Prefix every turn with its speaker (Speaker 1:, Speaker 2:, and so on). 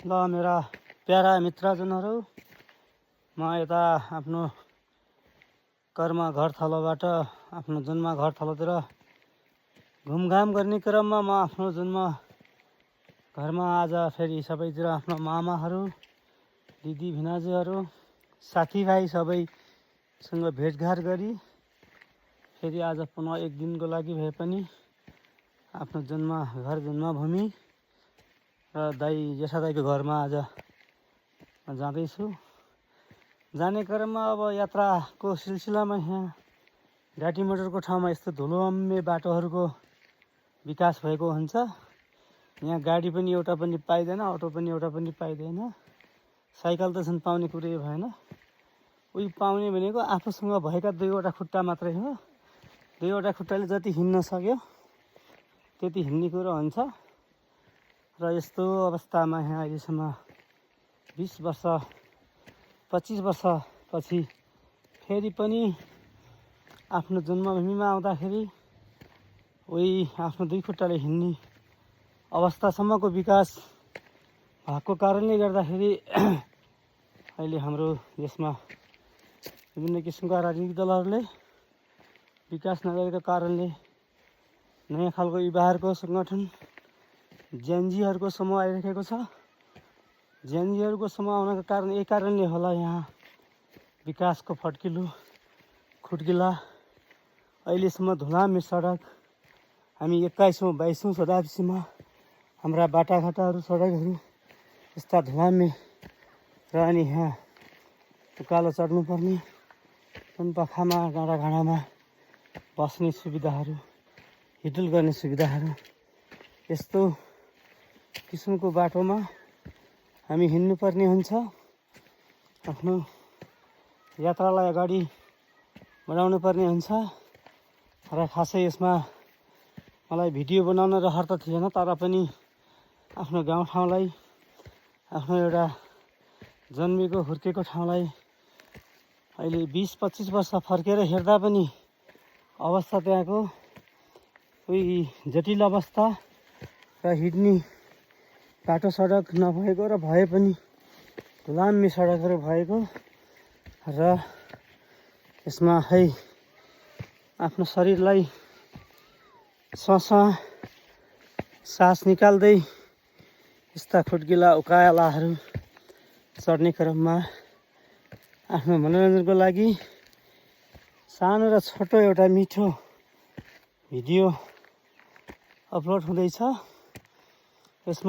Speaker 1: ल मेरा प्यारा मित्रजनहरू, म यता आफ्नो कर्म घरथलोबाट आफ्नो जन्म घरथलोतिर घुमघाम गर्ने क्रममा म आफ्नो जन्म घरमा आज फेरि सबैतिर आफ्नो मामाहरू, दिदी भिनाजुहरू, साथीभाइ सबैसँग भेटघाट गरी फेरि आज पुनः एक दिनको लागि भए पनि आफ्नो घर जन्मभूमि र दाइ जेठा दाइको घरमा आज म जाँदैछु। जाने क्रममा अब यात्राको सिलसिलामा यहाँ घाटी मोटरको ठाउँमा यस्तो धुलोअम्मे बाटोहरूको विकास भएको हुन्छ। यहाँ गाडी पनि एउटा पनि पाइँदैन, अटो पनि एउटा पनि पाइँदैन, साइकल त झन् पाउने कुरै भएन। उही पाउने भनेको आफूसँग भएका दुईवटा खुट्टा मात्रै हो। दुईवटा खुट्टाले जति हिँड्न सक्यो त्यति हिँड्ने कुरो हुन्छ। र यस्तो अवस्थामा यहाँ अहिलेसम्म 20 वर्ष 25 वर्षपछि फेरि पनि आफ्नो जन्मभूमिमा आउँदाखेरि उही आफ्नो दुई खुट्टाले हिँड्ने अवस्थासम्मको विकास भएको कारणले गर्दाखेरि अहिले हाम्रो देशमा विभिन्न किसिमका राजनीतिक दलहरूले विकास नगरेको कारणले नयाँ खालको युवाहरूको सङ्गठन जेएनजीहरूको समूह आइरहेको छ। जेएनजीहरूको समूह आउनको कारण यही कारणले होला यहाँ विकासको खुड्किला अहिलेसम्म धुलामे सडक। हामी 21औं 22औं शताब्दीमा हाम्रा बाटाघाटाहरू सडकहरू यस्ता धुलामे र अनि यहाँ उकालो चढ्नुपर्ने, पनपखामा डाँडागाँडामा बस्ने सुविधाहरू, हिडुल गर्ने सुविधाहरू, यस्तो किसिमको बाटोमा हामी हिँड्नुपर्ने हुन्छ। आफ्नो यात्रालाई अगाडि बढाउनु पर्ने हुन्छ। र खासै यसमा मलाई भिडियो बनाउन रहर त थिएन, तर पनि आफ्नो गाउँठाउँलाई, आफ्नो एउटा जन्मेको हुर्केको ठाउँलाई अहिले 20-25 वर्ष फर्केर हेर्दा पनि अवस्था त्यहाँको उही जटिल अवस्था र हिँड्ने बाटो सडक नभएको र भए पनि धुलाम्मे सडकहरू भएको र यसमा है आफ्नो शरीरलाई सास निकाल्दै यस्ता खुड्किला उकालाहरू चढ्ने क्रममा आफ्नो मनोरञ्जनको लागि सानो र छोटो एउटा मिठो भिडियो अपलोड हुँदैछ। यसमा